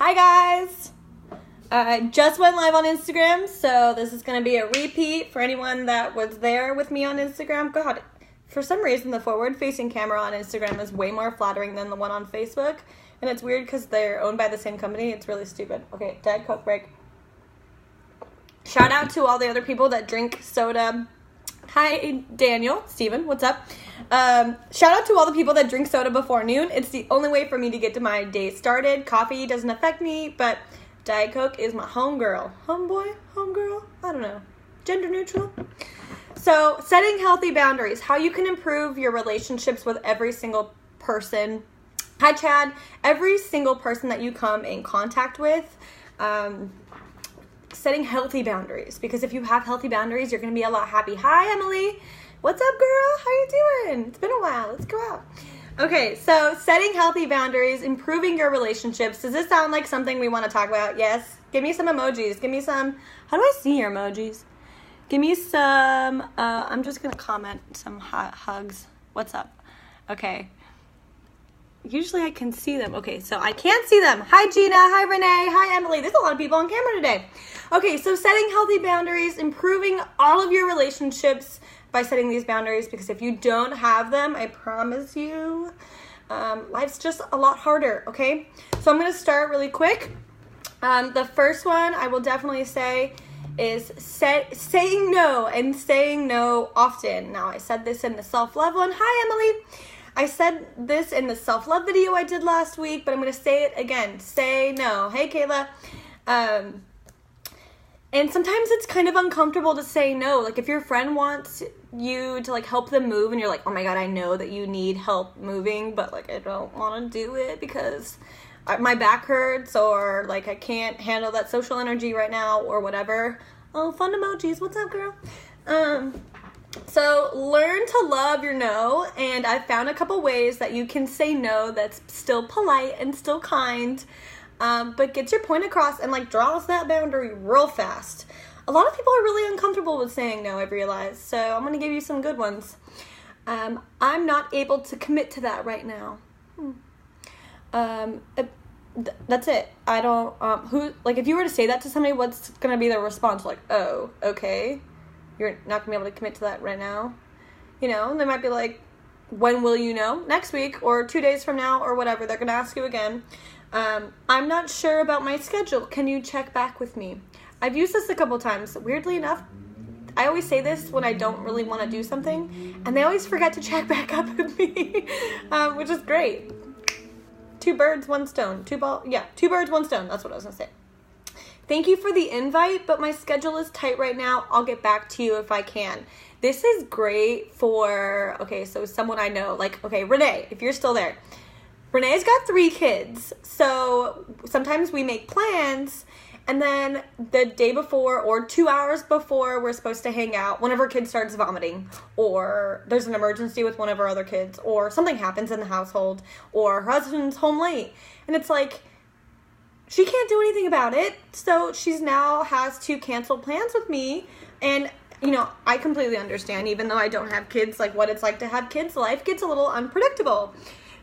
Hi guys! I just went live on Instagram, so this is going to be a repeat for anyone that was there with me on Instagram. God, for some reason the forward-facing camera on Instagram is way more flattering than the one on Facebook, and it's weird because they're owned by the same company. It's really stupid. Okay, Diet Coke break. Shout out to all the other people that drink soda. Hi, Daniel, Steven, what's up? Shout out to all the people that drink soda before noon. It's the only way for me to get to my day started. Coffee doesn't affect me, but Diet Coke is my homegirl. Homeboy? Homegirl? I don't know. Gender neutral? So, setting healthy boundaries. How you can improve your relationships with every single person. Hi, Chad. Every single person that you come in contact with. Setting healthy boundaries, because if you have healthy boundaries, you're going to be a lot happy. Hi, Emily. What's up, girl? How you doing? It's been a while. Let's go out. Okay, so setting healthy boundaries, improving your relationships. Does this sound like something we want to talk about? Yes. Give me some emojis. Give me some. How do I see your emojis? Give me some. I'm just going to comment some hugs. What's up? Okay. Usually I can see them. Okay, so I can't see them. Hi, Gina. Hi, Renee. Hi, Emily. There's a lot of people on camera today. Okay, so setting healthy boundaries, improving all of your relationships by setting these boundaries, because if you don't have them, I promise you, life's just a lot harder, okay? So I'm going to start really quick. The first one I will definitely say is saying no, and saying no often. Now, I said this in the self-love one. Hi, Emily. I said this in the self-love video I did last week, but I'm going to say it again. Say no. Hey, Kayla. And sometimes it's kind of uncomfortable to say no. Like, if your friend wants you to, like, help them move, and you're like, oh my God, I know that you need help moving, but, like, I don't want to do it because my back hurts, or, like, I can't handle that social energy right now, or whatever. Oh, fun emojis. What's up, girl? So learn to love your no, and I've found a couple ways that you can say no that's still polite and still kind, but gets your point across and, like, draws that boundary real fast. A lot of people are really uncomfortable with saying no, I've realized, so I'm going to give you some good ones. I'm not able to commit to that right now. That's it. I don't, if you were to say that to somebody, what's going to be their response? Like, oh, okay. You're not going to be able to commit to that right now. You know, they might be like, when will you know? Next week or 2 days from now or whatever. They're going to ask you again. I'm not sure about my schedule. Can you check back with me? I've used this a couple times. Weirdly enough, I always say this when I don't really want to do something, and they always forget to check back up with me, which is great. Two birds, one stone. Two birds, one stone. That's what I was going to say. Thank you for the invite, but my schedule is tight right now. I'll get back to you if I can. This is great for, so someone I know, like, Renee, if you're still there. Renee's got 3 kids, so sometimes we make plans, and then the day before or 2 hours before we're supposed to hang out, one of her kids starts vomiting, or there's an emergency with one of our other kids, or something happens in the household, or her husband's home late, and it's like, she can't do anything about it, so she's now has to cancel plans with me, and, you know, I completely understand, even though I don't have kids, like, what it's like to have kids. Life gets a little unpredictable.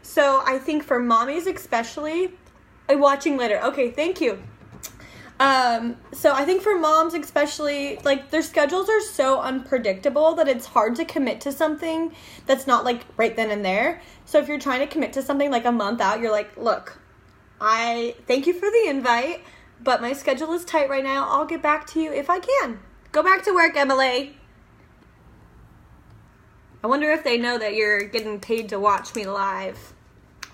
So I think for mommies especially, I'm watching later. Okay, thank you. So I think for moms especially, like, their schedules are so unpredictable that it's hard to commit to something that's not, like, right then and there. So if you're trying to commit to something, like, a month out, you're like, look, I thank you for the invite, but my schedule is tight right now. I'll get back to you if I can. Go back to work, Emily. I wonder if they know that you're getting paid to watch me live.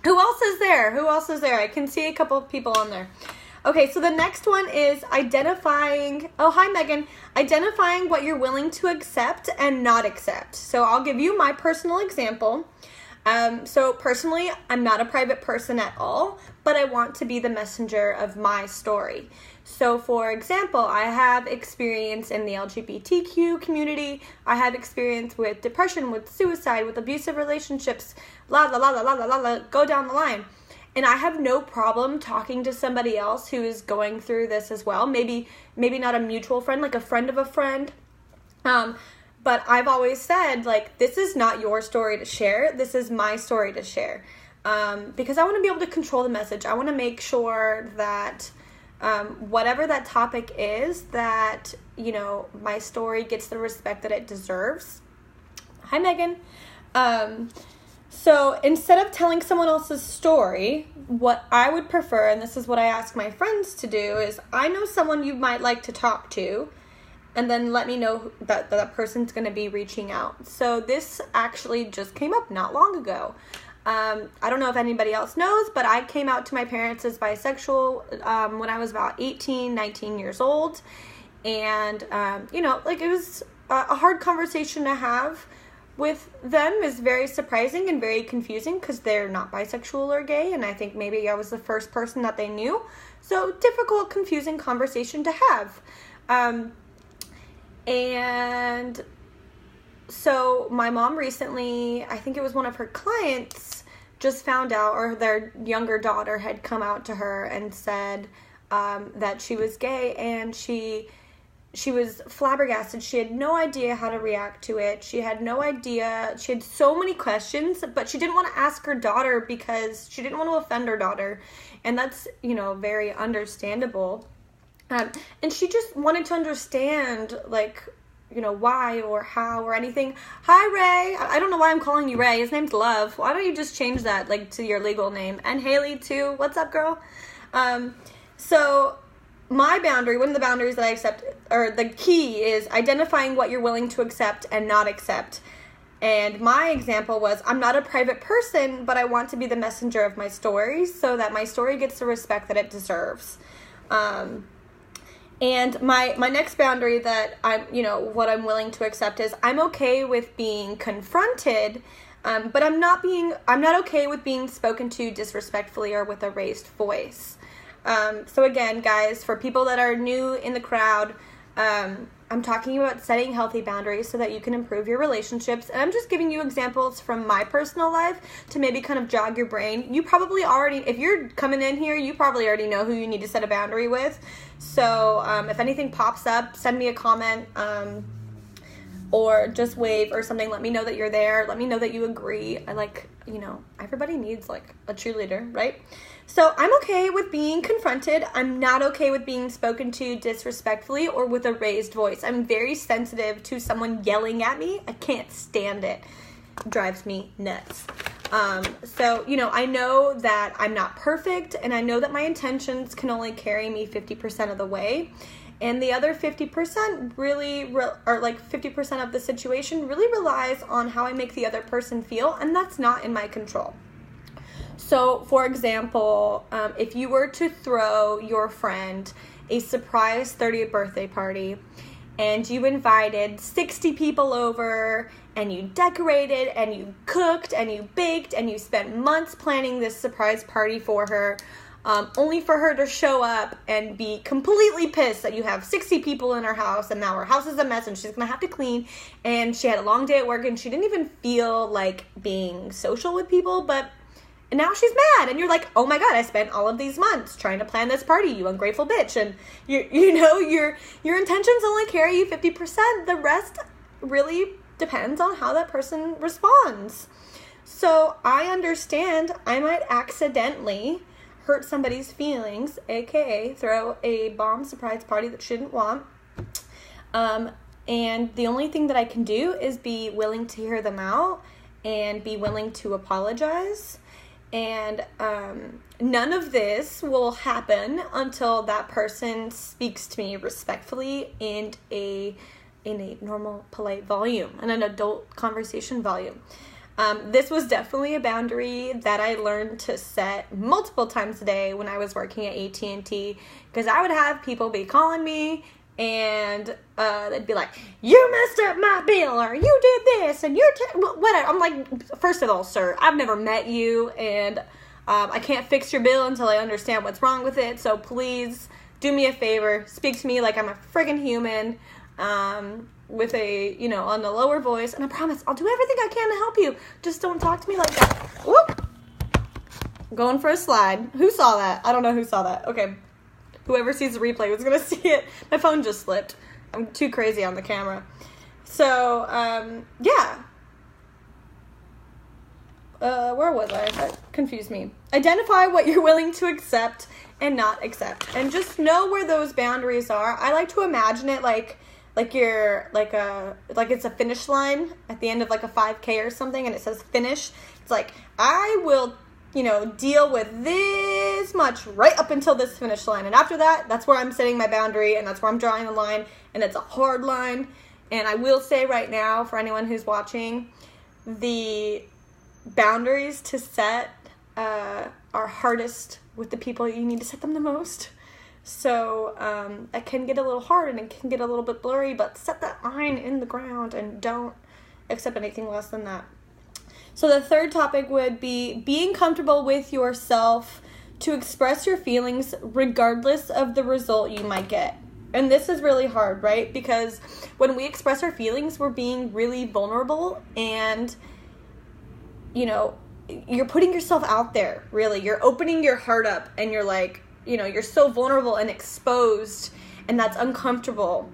Who else is there? Who else is there? I can see a couple of people on there. Okay, so the next one is identifying, oh, hi, Megan. Identifying what you're willing to accept and not accept. So I'll give you my personal example. So personally, I'm not a private person at all, but I want to be the messenger of my story. So for example, I have experience in the LGBTQ community. I have experience with depression, with suicide, with abusive relationships, la la la la la la la, go down the line. And I have no problem talking to somebody else who is going through this as well. Maybe not a mutual friend, like a friend of a friend. But I've always said, like, this is not your story to share. This is my story to share. because I want to be able to control the message. I want to make sure that whatever that topic is, that, you know, my story gets the respect that it deserves. Hi, Megan. So instead of telling someone else's story, what I would prefer, and this is what I ask my friends to do, is I know someone you might like to talk to, and then let me know that that person's going to be reaching out. So this actually just came up not long ago. I don't know if anybody else knows, but I came out to my parents as bisexual when I was about 18, 19 years old. And, you know, like, it was a hard conversation to have with them. Is very surprising and very confusing because they're not bisexual or gay, and I think maybe I was the first person that they knew. So difficult, confusing conversation to have. And so my mom recently, I think it was one of her clients, just found out, or their younger daughter had come out to her and said that she was gay, and she was flabbergasted. She had no idea how to react to it. She had no idea. She had so many questions, but she didn't want to ask her daughter because she didn't want to offend her daughter. And that's, you know, very understandable. And she just wanted to understand, like, you know, why or how or anything. Hi, Ray. I don't know why I'm calling you Ray. His name's Love. Why don't you just change that, like, to your legal name? And Haley, too. What's up, girl? So my boundary, one of the boundaries that I accept, or the key, is identifying what you're willing to accept and not accept. And my example was, I'm not a private person, but I want to be the messenger of my story so that my story gets the respect that it deserves. And my next boundary that what I'm willing to accept is I'm okay with being confronted, but I'm not okay with being spoken to disrespectfully or with a raised voice. So again, guys, for people that are new in the crowd, I'm talking about setting healthy boundaries so that you can improve your relationships. And I'm just giving you examples from my personal life to maybe kind of jog your brain. You probably already, if you're coming in here, you probably already know who you need to set a boundary with. So if anything pops up, send me a comment, or just wave or something. Let me know that you're there. Let me know that you agree. Everybody needs, like, a cheerleader, right? So I'm okay with being confronted. I'm not okay with being spoken to disrespectfully or with a raised voice. I'm very sensitive to someone yelling at me. I can't stand it. It drives me nuts. So, I know that I'm not perfect, and I know that my intentions can only carry me 50% of the way. And the other 50% or 50% of the situation really relies on how I make the other person feel, and that's not in my control. So, for example, if you were to throw your friend a surprise 30th birthday party, and you invited 60 people over, and you decorated, and you cooked, and you baked, and you spent months planning this surprise party for her, only for her to show up and be completely pissed that you have 60 people in her house, and now her house is a mess, and she's going to have to clean, and she had a long day at work, and she didn't even feel like being social with people, and now she's mad, and you're like, oh my God, I spent all of these months trying to plan this party, you ungrateful bitch. And your intentions only carry you 50%. The rest really depends on how that person responds. So I understand I might accidentally hurt somebody's feelings, aka throw a bomb surprise party that she didn't want. And the only thing that I can do is be willing to hear them out and be willing to apologize. And none of this will happen until that person speaks to me respectfully and in a normal, polite volume, and an adult conversation volume. This was definitely a boundary that I learned to set multiple times a day when I was working at AT&T, because I would have people be calling me, and they'd be like, you messed up my bill, or you did this, and whatever. I'm like, first of all, sir, I've never met you, and I can't fix your bill until I understand what's wrong with it, so please do me a favor, speak to me like I'm a friggin' human, with on a lower voice, and I promise I'll do everything I can to help you. Just don't talk to me like that. Whoop! Going for a slide. Who saw that? I don't know who saw that. Okay. Whoever sees the replay was going to see it. My phone just slipped. I'm too crazy on the camera. So, yeah. where was I? That confused me. Identify what you're willing to accept and not accept, and just know where those boundaries are. I like to imagine it like you're like it's a finish line at the end of like a 5K or something, and it says finish. It's like, I will, deal with this much right up until this finish line, and after that, that's where I'm setting my boundary, and that's where I'm drawing the line, and it's a hard line. And I will say right now, for anyone who's watching, the boundaries to set are hardest with the people you need to set them the most. So it can get a little hard and it can get a little bit blurry, but set that line in the ground and don't accept anything less than that. So the third topic would be being comfortable with yourself to express your feelings regardless of the result you might get. And this is really hard, right? Because when we express our feelings, we're being really vulnerable, and, you're putting yourself out there, really. You're opening your heart up, and you're like, you're so vulnerable and exposed, and that's uncomfortable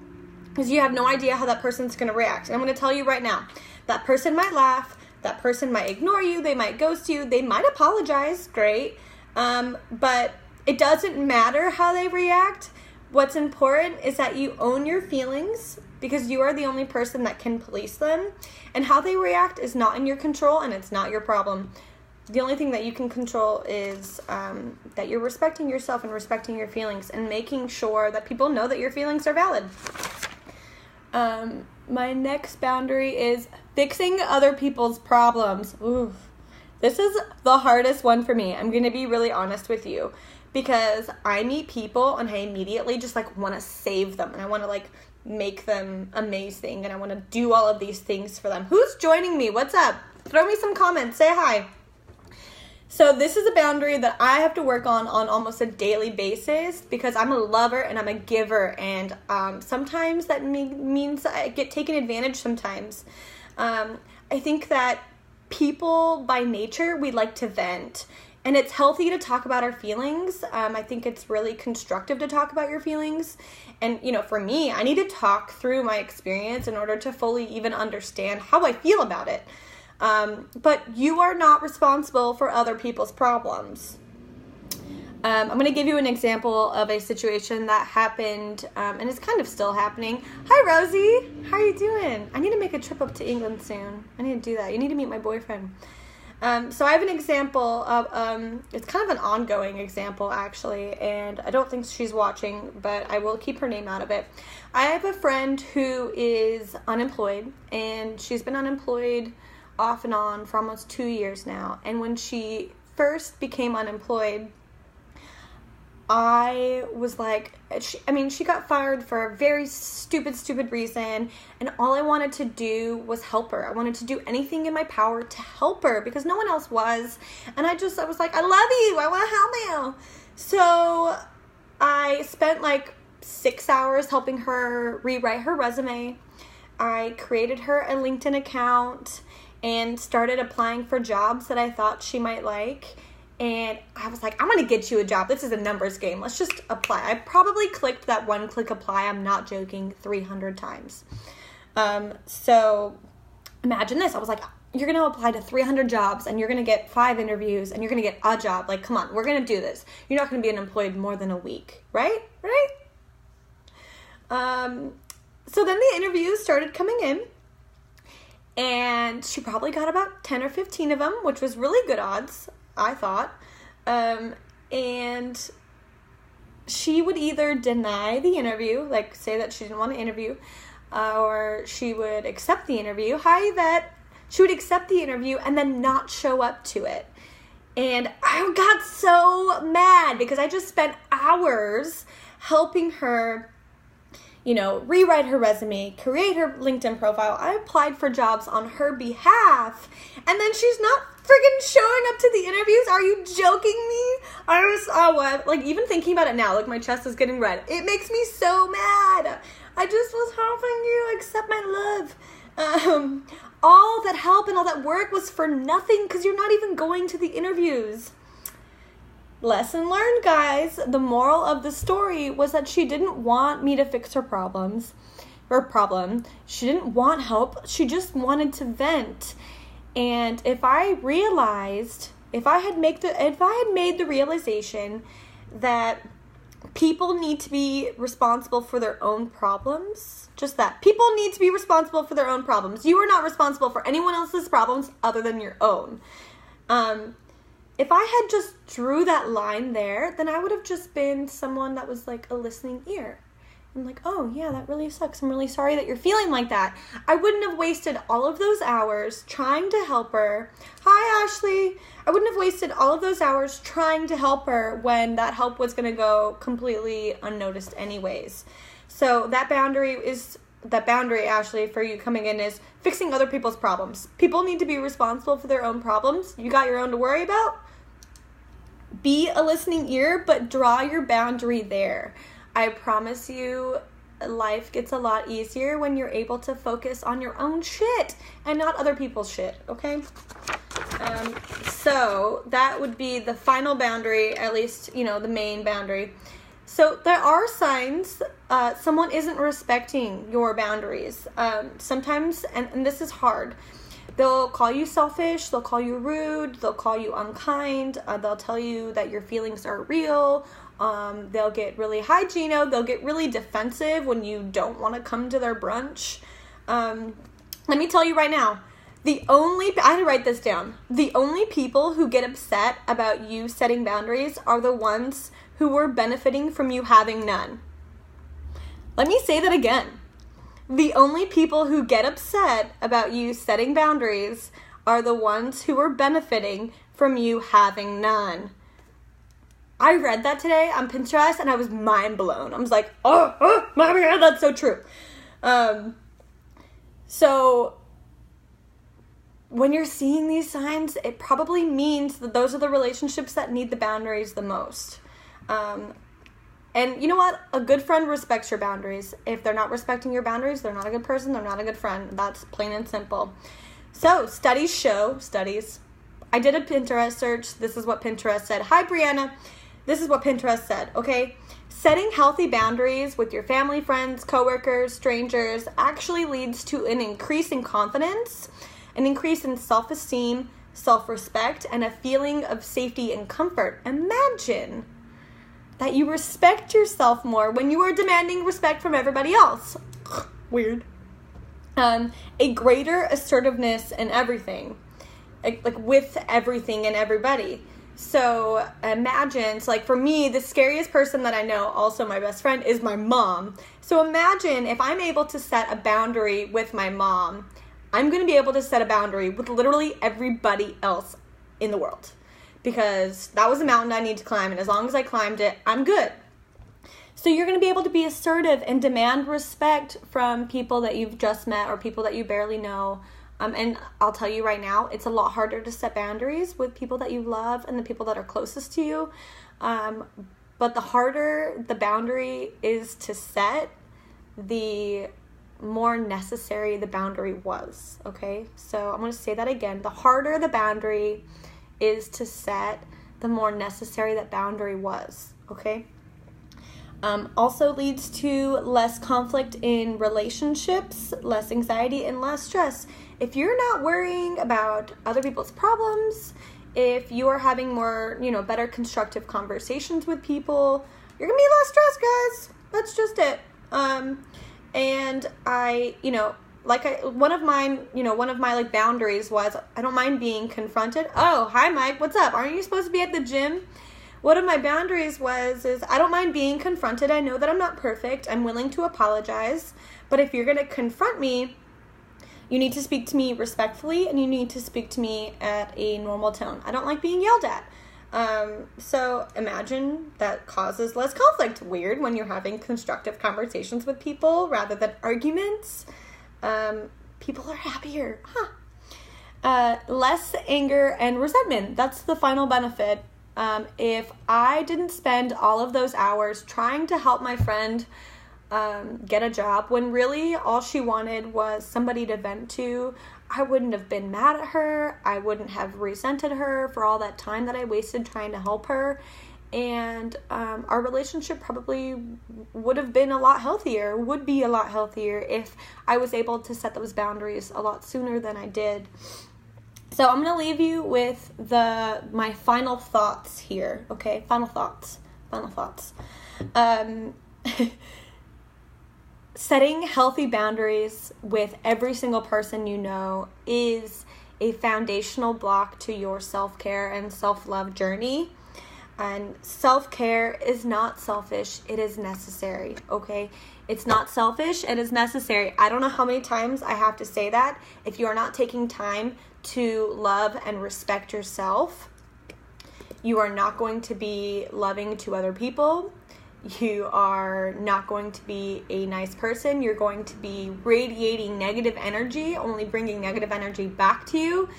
because you have no idea how that person's going to react. And I'm going to tell you right now, that person might laugh, that person might ignore you, they might ghost you, they might apologize, great, but it doesn't matter how they react. What's important is that you own your feelings, because you are the only person that can police them, and how they react is not in your control, and it's not your problem. The only thing that you can control is that you're respecting yourself and respecting your feelings, and making sure that people know that your feelings are valid. My next boundary is fixing other people's problems. Ooh, this is the hardest one for me. I'm going to be really honest with you, because I meet people and I immediately just want to save them, and I want to make them amazing, and I want to do all of these things for them. Who's joining me? What's up? Throw me some comments. Say hi. So this is a boundary that I have to work on almost a daily basis, because I'm a lover and I'm a giver, and sometimes that means I get taken advantage sometimes. I think that people by nature, we like to vent, and it's healthy to talk about our feelings. I think it's really constructive to talk about your feelings. And, for me, I need to talk through my experience in order to fully even understand how I feel about it. But you are not responsible for other people's problems. I'm going to give you an example of a situation that happened, and it's kind of still happening. Hi, Rosie. How are you doing? I need to make a trip up to England soon. I need to do that. You need to meet my boyfriend. So I have an example of, it's kind of an ongoing example, actually, and I don't think she's watching, but I will keep her name out of it. I have a friend who is unemployed, and she's been unemployed off and on for almost 2 years now. And when she first became unemployed, I was like, she got fired for a very stupid reason, and all I wanted to do was help her. I wanted to do anything in my power to help her, because no one else was, and I was like, I love you, I want to help you. So I spent 6 hours helping her rewrite her resume. I created her a LinkedIn account and started applying for jobs that I thought she might like. And I was like, I'm going to get you a job. This is a numbers game. Let's just apply. I probably clicked that one-click apply, I'm not joking, 300 times. So imagine this. I was like, you're going to apply to 300 jobs, and you're going to get 5 interviews, and you're going to get a job. Come on, we're going to do this. You're not going to be unemployed more than a week, right? So then the interviews started coming in, and she probably got about 10 or 15 of them, which was really good odds, I thought. And she would either deny the interview, say that she didn't want to interview, or she would accept the interview. Hi, Yvette. She would accept the interview and then not show up to it. And I got so mad because I just spent hours helping her, rewrite her resume, create her LinkedIn profile. I applied for jobs on her behalf, and then she's not freaking showing up to the interviews. Are you joking me? Even thinking about it now, my chest is getting red. It makes me so mad. I just was helping you accept my love. All that help and all that work was for nothing because you're not even going to the interviews. Lesson learned, guys. The moral of the story was that she didn't want me to fix her problem. She didn't want help. She just wanted to vent. And if I had made the realization that people need to be responsible for their own problems, just that. People need to be responsible for their own problems. You are not responsible for anyone else's problems other than your own. If I had just drew that line there, then I would have just been someone that was like a listening ear. I'm like, oh yeah, that really sucks. I'm really sorry that you're feeling like that. I wouldn't have wasted all of those hours trying to help her. Hi, Ashley. I wouldn't have wasted all of those hours trying to help her when that help was going to go completely unnoticed anyways. So that boundary, Ashley, for you coming in is fixing other people's problems. People need to be responsible for their own problems. You got your own to worry about. Be a listening ear, but draw your boundary there. I promise you, life gets a lot easier when you're able to focus on your own shit and not other people's shit, okay? So that would be the final boundary, at least, the main boundary. So there are signs someone isn't respecting your boundaries. Sometimes, and this is hard, they'll call you selfish, they'll call you rude, they'll call you unkind, they'll tell you that your feelings are real. They'll get really hygieno. They'll get really defensive when you don't want to come to their brunch. Let me tell you right now, I had to write this down. The only people who get upset about you setting boundaries are the ones who were benefiting from you having none. Let me say that again. The only people who get upset about you setting boundaries are the ones who were benefiting from you having none. I read that today on Pinterest and I was mind blown. I was like, oh my God, that's so true. So when you're seeing these signs, it probably means that those are the relationships that need the boundaries the most. And you know what? A good friend respects your boundaries. If they're not respecting your boundaries, they're not a good person, they're not a good friend. That's plain and simple. So studies. I did a Pinterest search. This is what Pinterest said. Hi, Brianna. This is what Pinterest said, okay? Setting healthy boundaries with your family, friends, coworkers, strangers actually leads to an increase in confidence, an increase in self-esteem, self-respect, and a feeling of safety and comfort. Imagine that you respect yourself more when you are demanding respect from everybody else. Weird. A greater assertiveness in everything, like with everything and everybody. So imagine, for me, the scariest person that I know, also my best friend, is my mom. So imagine if I'm able to set a boundary with my mom, I'm going to be able to set a boundary with literally everybody else in the world. Because that was a mountain I need to climb, and as long as I climbed it, I'm good. So you're going to be able to be assertive and demand respect from people that you've just met or people that you barely know. And I'll tell you right now, it's a lot harder to set boundaries with people that you love and the people that are closest to you. But the harder the boundary is to set, the more necessary the boundary was, okay? So I'm going to say that again. The harder the boundary is to set, the more necessary that boundary was, okay? Also leads to less conflict in relationships, less anxiety, and less stress. If you're not worrying about other people's problems, if you are having more, better constructive conversations with people, you're going to be less stressed, guys. That's just it. And one of my boundaries was I don't mind being confronted. Oh, hi, Mike. What's up? Aren't you supposed to be at the gym? One of my boundaries is I don't mind being confronted. I know that I'm not perfect. I'm willing to apologize. But if you're going to confront me, you need to speak to me respectfully and you need to speak to me at a normal tone. I don't like being yelled at. So imagine that causes less conflict. Weird when you're having constructive conversations with people rather than arguments. People are happier. Less anger and resentment. That's the final benefit. If I didn't spend all of those hours trying to help my friend get a job when really all she wanted was somebody to vent to, I wouldn't have been mad at her. I wouldn't have resented her for all that time that I wasted trying to help her. And our relationship probably would be a lot healthier if I was able to set those boundaries a lot sooner than I did. So I'm going to leave you with my final thoughts here, okay? Final thoughts. Setting healthy boundaries with every single person you know is a foundational block to your self-care and self-love journey. And self-care is not selfish. It is necessary, okay? It's not selfish. It is necessary. I don't know how many times I have to say that. If you are not taking time to love and respect yourself, you are not going to be loving to other people. You are not going to be a nice person. You're going to be radiating negative energy, only bringing negative energy back to you.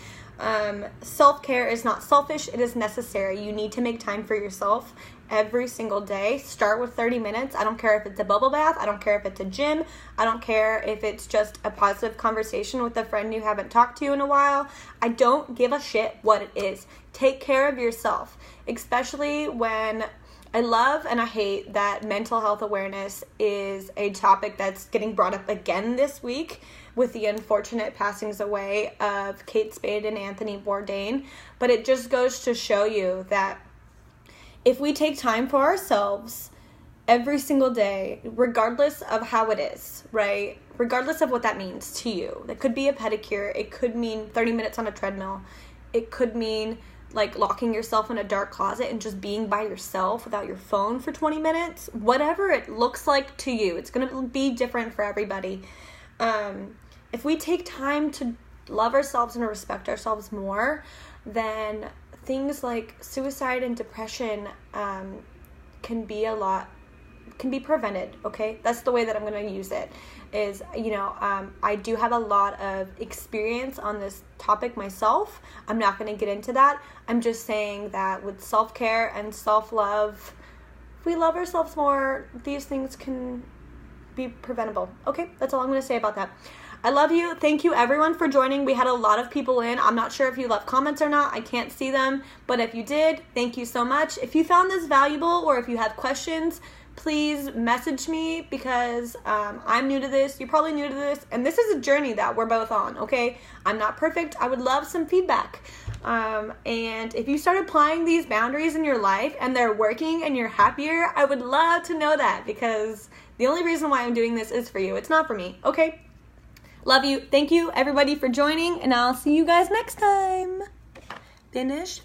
Self-care is not selfish. It is necessary. You need to make time for yourself every single day. Start with 30 minutes. I don't care if it's a bubble bath. I don't care if it's a gym. I don't care if it's just a positive conversation with a friend you haven't talked to in a while. I don't give a shit what it is. Take care of yourself, especially when I love and I hate that mental health awareness is a topic that's getting brought up again this week with the unfortunate passings away of Kate Spade and Anthony Bourdain. But it just goes to show you that if we take time for ourselves every single day, regardless of how it is, right? Regardless of what that means to you. It could be a pedicure. It could mean 30 minutes on a treadmill. It could mean like locking yourself in a dark closet and just being by yourself without your phone for 20 minutes. Whatever it looks like to you. It's going to be different for everybody. If we take time to love ourselves and respect ourselves more, then things like suicide and depression can be prevented, okay? That's the way that I'm going to use it is, I do have a lot of experience on this topic myself. I'm not going to get into that. I'm just saying that with self-care and self-love, if we love ourselves more, these things can be preventable. Okay, that's all I'm going to say about that. I love you. Thank you everyone for joining. We had a lot of people in. I'm not sure if you left comments or not. I can't see them. But if you did, thank you so much. If you found this valuable or if you have questions, please message me because I'm new to this. You're probably new to this. And this is a journey that we're both on, okay? I'm not perfect. I would love some feedback. And if you start applying these boundaries in your life and they're working and you're happier, I would love to know that because the only reason why I'm doing this is for you. It's not for me, okay? Love you. Thank you, everybody, for joining, and I'll see you guys next time. Finish.